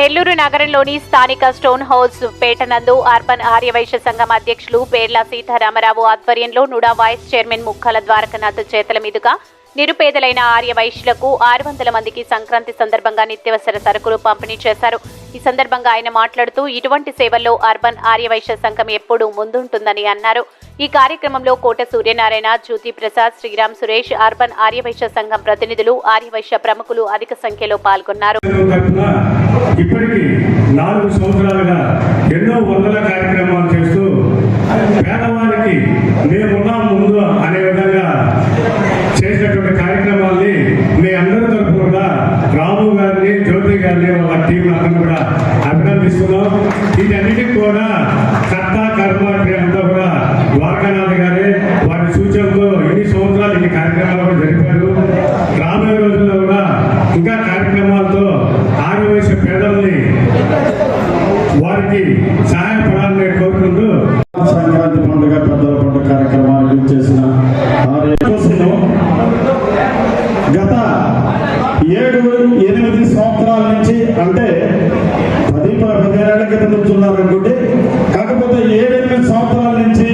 నెల్లూరు నగరంలోని స్థానిక stone house పేటనందు urban Aryavysya సంఘం అధ్యక్షులు పేర్ల సీతారామరావు ఆధ్వర్యంలో నుడా వైస్ చైర్మన్ ముక్కాల ద్వారకనాథ్ చేతుల మీదుగా నిరుపేదలైన ఆర్యవైశ్యులకు 600 మందికి సంక్రాంతి సందర్భంగా నిత్యావసర సరుకులు పంపిణీ చేశారు. ఈ సందర్భంగా ఆయన మాట్లాడుతూ ఇటువంటి సేవల్లో అర్బన్ ఆర్యవైశ్య సంఘం ఎప్పుడూ ముందుంటుందని అన్నారు. ఈ కార్యక్రమంలో కోట సూర్యనారాయణ, జ్యోతి ప్రసాద్, శ్రీరామ్ సురేష్, అర్బన్ ఆర్యవైశ్య సంఘం ప్రతినిధులు, ఆర్యవైశ్య ప్రముఖులు అధిక సంఖ్యలో పాల్గొన్నారు. ఇప్పటికి 4 సంవత్సరాలుగా ఎన్నో వందల కార్యక్రమాలు చేస్తూ పేదవారికి మేమున్నాం ముందు అనే విధంగా చేసినటువంటి కార్యక్రమాల్ని మీ అందరి తరఫున రాము గారిని, జ్యోతి గారిని, వాళ్ళ టీం అందరూ కూడా అభినందిస్తున్నాం. వీటన్నిటికి కూడా కర్త కర్మ అంతా కూడా ద్వారకానాథ్ గారే వారి సూచనతో ఎన్ని సంవత్సరాలు ఇన్ని కార్యక్రమాలు కూడా జరిపారు. రాబోయే రోజుల్లో కూడా ఇంకా కార్యక్రమాలతో ఆర్యవైశ్య పేదల్ని వారికి సహాయపడాలని కోరుకుంటూ సంక్రాంతి పండుగ, పెద్దల పండుగ కార్యక్రమాలు చేసిన గత 7-8 సంవత్సరాల నుంచి, అంటే 10-15 ఏళ్ల క్రితం నుంచి ఉన్నారనుకుంటే, కాకపోతే 7-8 సంవత్సరాల నుంచి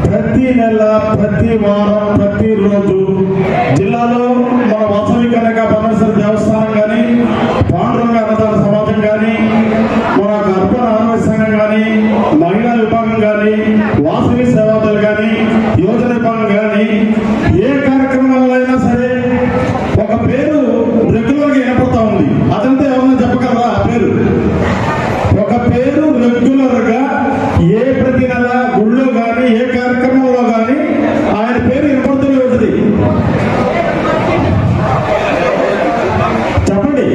ప్రతి నెల, ప్రతి వారం, ప్రతిరోజు జిల్లాలో మన వాసవి కనక పరమేశ్వర దేవస్థానం కానీ, పాండురంగ అన్నదాన సమాజం కానీ, మన అర్బన్ ఆర్యవైశ్య సంఘం కానీ, మహిళా విభాగం కానీ, వాసవి సేవాదలు కానీ, యువజన విభాగం కానీ, ఏ కార్యక్రమాల్లో అయినా సరే ఒక పేరు రెగ్యులర్గా వినపడతా ఉంది. అదంతా ఏమన్నా చెప్పగలరా? ఆ పేరు, ఒక పేరు రెగ్యులర్గా ఏ ప్రతి నెల గుళ్ళో కానీ, ఏ కార్యక్రమంలో కానీ ఆయన పేరు వినపడుతూనే ఉంటుంది. చెప్పండి.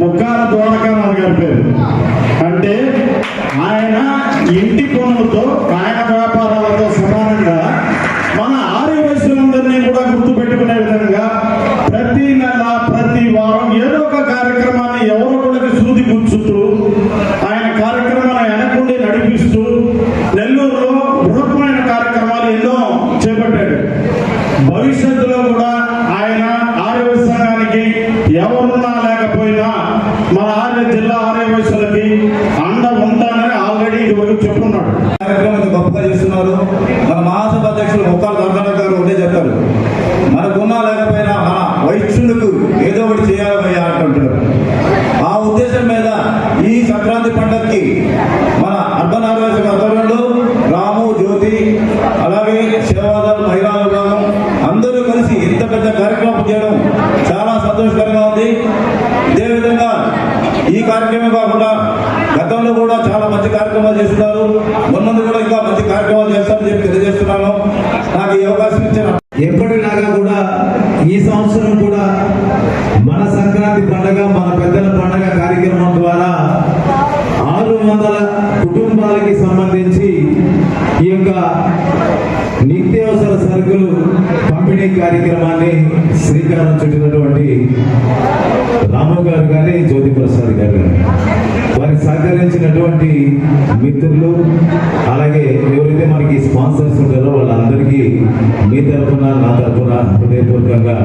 ముక్కాల ద్వారకానాథ్ గారి పేరు అంటే ఆయన ఇంటి పనులతో, ఆయన వ్యాపారాలతో సమానంగా మన ఆర్యవైశ్యులందరినీ కూడా గుర్తుపెట్టుకునే విధంగా ప్రతి నెల, ప్రతి వారం ఏదో ఒక కార్యక్రమాన్ని ఎవరో ఒకరికి సూది కూర్చుతూ ఆయన కార్యక్రమాన్ని వెనకుండి నడిపిస్తూ నెల్లూరులో బృహత్తమైన కార్యక్రమాలు ఎన్నో చేపట్టాడు. భవిష్యత్తులో కూడా ఆయన ఆర్యవైశ్య సంఘానికి ఎవరున్నా లేకపోయినా మన జిల్లా ఆర్యవైశ్యులకి అండ ఉంటానని ఆల్రెడీ ఇదివరకు చెప్పుకున్నాడు. కార్యక్రమాన్ని గొప్పగా చేస్తున్నారు. మన మహాసభ అధ్యక్షులు ముక్కాల ద్వారకనాథ్ గారు ఒకటే చెప్తారు, మనకున్నా లేకపోయినా మన వైశ్యులకు ఏదో ఒకటి చేయాలయ్యా అంటుంటారు. ఆ ఉద్దేశం మీద ఈ సంక్రాంతి పండుగకి మన అర్బన్ ఆర్యవైశ్య ఆధ్వర్యంలో రాము, జ్యోతి, అలాగే సేవాదల్, మహిళా విభాగం అందరూ కలిసి ఇంత పెద్ద కార్యక్రమం చేయడం చాలా సంతోషకరంగా ఉంది. ఇదే విధంగా ఈ కార్యక్రమం కాకుండా గతంలో కూడా చాలా మంచి కార్యక్రమాలు చేస్తున్నారు. ముందు కూడా ఇంకా మంచి కార్యక్రమాలు చేస్తారని చెప్పి తెలియజేస్తున్నాను. నాకు ఈ అవకాశం ఇచ్చిన ఎప్పటిలాగా కూడా ఈ సంవత్సరం కూడా మన సంక్రాంతి పండుగ, మన పెద్దల పండుగ కార్యక్రమం ద్వారా 600 కుటుంబాలకి సంబంధించి ఈ యొక్క నిత్యావసర సరుకులు పంపిణీ కార్యక్రమాన్ని శ్రీకారం చుట్టినటువంటి రాము గారు కానీ, జ్యోతి ప్రసాద్ గారు కానీ, వారికి సహకరించినటువంటి మిత్రులు, అలాగే ఎవరైతే మనకి స్పాన్సర్స్ ఉంటారో వాళ్ళందరికీ మీ తరఫున, నా తరఫున హృదయపూర్వకంగా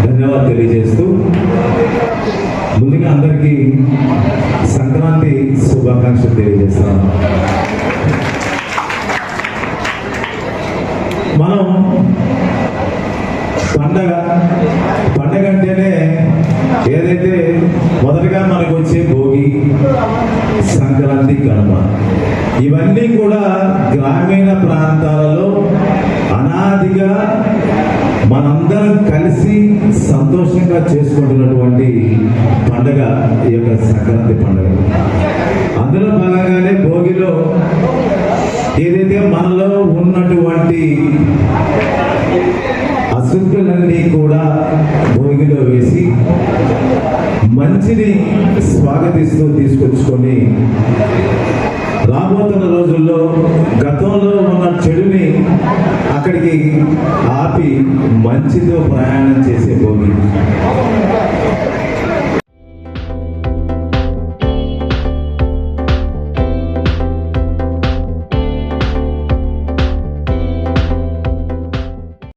ధన్యవాదాలు తెలియజేస్తూ, ముందుగా అందరికీ సంక్రాంతి శుభాకాంక్షలు తెలియజేస్తాను. మనం పండగ అంటేనే ఏదైతే మొదటగా మనకు వచ్చే భోగి, సంక్రాంతి, కనుమ, ఇవన్నీ కూడా గ్రామీణ ప్రాంతాలలో అనాదిగా మనందరం కలిసి సంతోషంగా చేసుకుంటున్నటువంటి పండుగ ఈ యొక్క సంక్రాంతి పండుగ. అందులో భాగంగానే భోగిలో ఏదైతే మనలో ఉన్నటువంటి అశుద్ధులన్నీ కూడా భోగిలో వేసి మంచిని స్వాగతిస్తూ తీసుకొచ్చుకొని రాబోతున్న రోజుల్లో గతంలో ఉన్న చెడుని అక్కడికి ఆపి మంచితో ప్రయాణం చేసే భోగి.